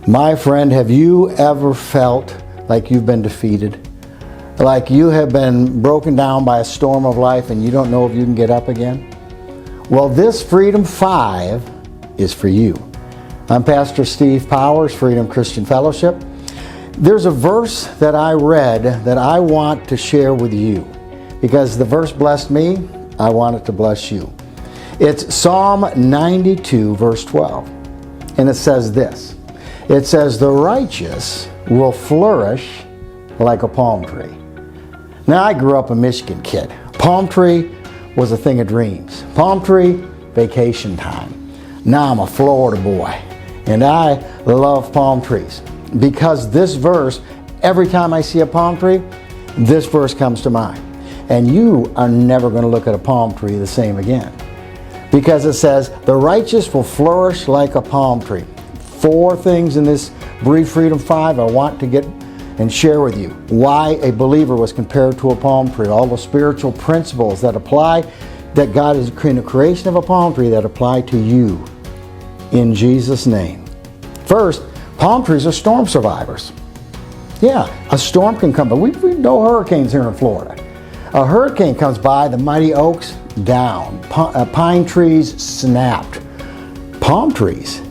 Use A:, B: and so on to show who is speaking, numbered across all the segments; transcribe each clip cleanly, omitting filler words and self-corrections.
A: My friend, have you ever felt like you've been defeated? Like you have been broken down by a storm of life and you don't know if you can get up again? Well, this Freedom 5 is for you. I'm Pastor Steve Powers, Freedom Christian Fellowship. There's a verse that I read that I want to share with you because the verse blessed me. I want it to bless you. It's Psalm 92, verse 12. And it says this. It says, "The righteous will flourish like a palm tree." Now, I grew up a Michigan kid. Palm tree was a thing of dreams. Palm tree, vacation time. Now I'm a Florida boy, and I love palm trees because this verse, every time I see a palm tree, this verse comes to mind. And you are never going to look at a palm tree the same again because it says, "The righteous will flourish like a palm tree." 4 things in this brief Freedom 5 I want to get and share with you. Why a believer was compared to a palm tree. All the spiritual principles that apply, that God is in the creation of a palm tree that apply to you in Jesus' name. First, palm trees are storm survivors. Yeah, a storm can come, but we know hurricanes here in Florida. A hurricane comes by, the mighty oaks down, pine trees snapped. Palm trees,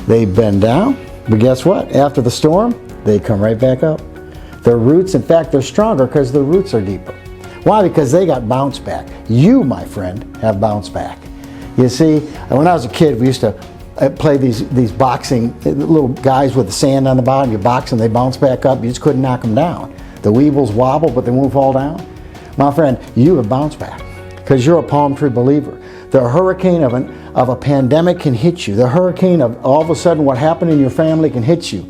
A: they bend down, but guess what? After the storm, they come right back up. Their roots, in fact, they're stronger because their roots are deeper. Why? Because they got bounce back. You, my friend, have bounce back. You see, when I was a kid, we used to play these boxing, little guys with the sand on the bottom. You box them, they bounce back up. You just couldn't knock them down. The weebles wobble, but they won't fall down. My friend, you have bounced back because you're a palm tree believer. The hurricane of a pandemic can hit you. The hurricane of all of a sudden what happened in your family can hit you.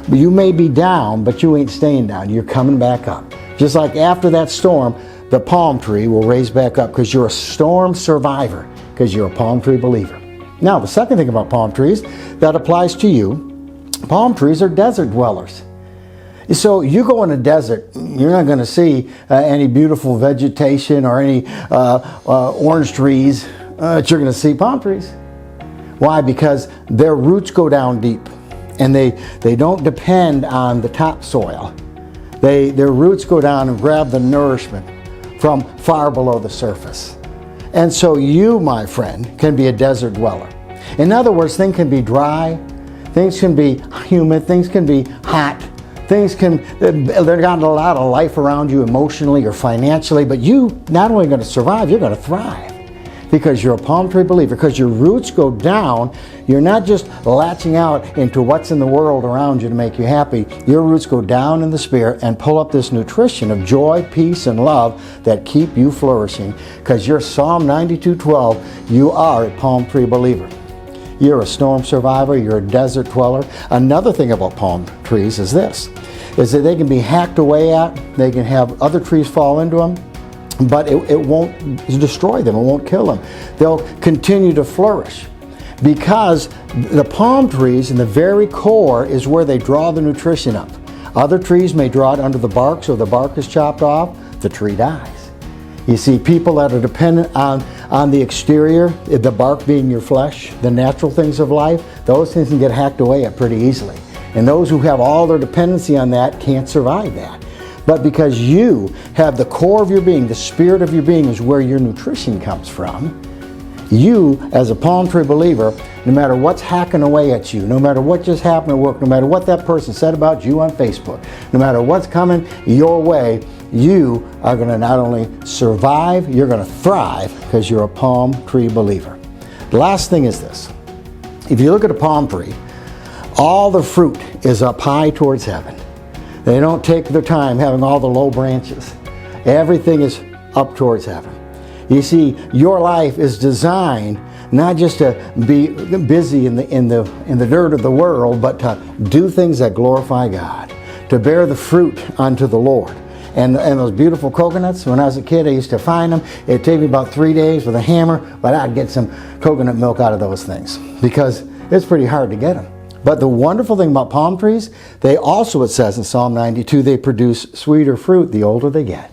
A: You may be down, but you ain't staying down. You're coming back up. Just like after that storm, the palm tree will raise back up because you're a storm survivor, because you're a palm tree believer. Now, the second thing about palm trees that applies to you, palm trees are desert dwellers. So you go in a desert, you're not going to see any beautiful vegetation or any orange trees. You're going to see palm trees. Why? Because their roots go down deep. And they don't depend on the topsoil. Their roots go down and grab the nourishment from far below the surface. And so you, my friend, can be a desert dweller. In other words, things can be dry, things can be humid, things can be hot, they've got a lot of life around you emotionally or financially, but you not only going to survive, you're going to thrive. Because you're a palm tree believer, because your roots go down, you're not just latching out into what's in the world around you to make you happy. Your roots go down in the spirit and pull up this nutrition of joy, peace, and love that keep you flourishing. Because you're Psalm 92:12, you are a palm tree believer. You're a storm survivor, you're a desert dweller. Another thing about palm trees is this, is that they can be hacked away at, they can have other trees fall into them, but it won't destroy them, it won't kill them. They'll continue to flourish because the palm trees in the very core is where they draw the nutrition up. Other trees may draw it under the bark, so the bark is chopped off, the tree dies. You see, people that are dependent on the exterior, the bark being your flesh, the natural things of life, those things can get hacked away at pretty easily. And those who have all their dependency on that can't survive that. But because you have the core of your being, the spirit of your being is where your nutrition comes from, you, as a palm tree believer, no matter what's hacking away at you, no matter what just happened at work, no matter what that person said about you on Facebook, no matter what's coming your way, you are going to not only survive, you're going to thrive because you're a palm tree believer. The last thing is this. If you look at a palm tree, all the fruit is up high towards heaven. They don't take their time having all the low branches. Everything is up towards heaven. You see, your life is designed not just to be busy in the dirt of the world, but to do things that glorify God, to bear the fruit unto the Lord. And those beautiful coconuts, when I was a kid, I used to find them. It'd take me about 3 days with a hammer, but I'd get some coconut milk out of those things because it's pretty hard to get them. But the wonderful thing about palm trees, they also, it says in Psalm 92, they produce sweeter fruit the older they get.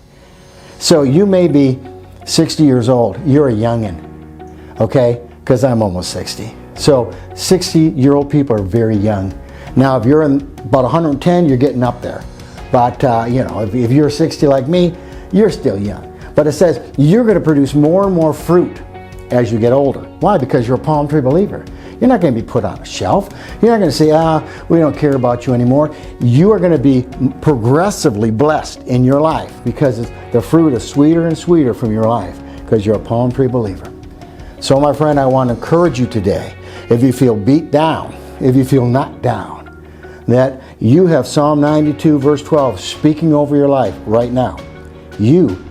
A: So you may be 60 years old. You're a youngin', okay? Because I'm almost 60. So 60-year-old people are very young. Now, if you're in about 110, you're getting up there. But, if you're 60 like me, you're still young. But it says you're going to produce more and more fruit as you get older. Why? Because you're a palm tree believer. You're not going to be put on a shelf. You're not going to say, we don't care about you anymore. You are going to be progressively blessed in your life because the fruit is sweeter and sweeter from your life because you're a palm tree believer. So, my friend, I want to encourage you today, if you feel beat down, if you feel knocked down, that you have Psalm 92 verse 12 speaking over your life right now. You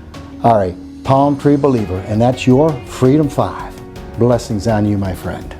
A: are a palm tree believer, and that's your Freedom 5. Blessings on you, my friend.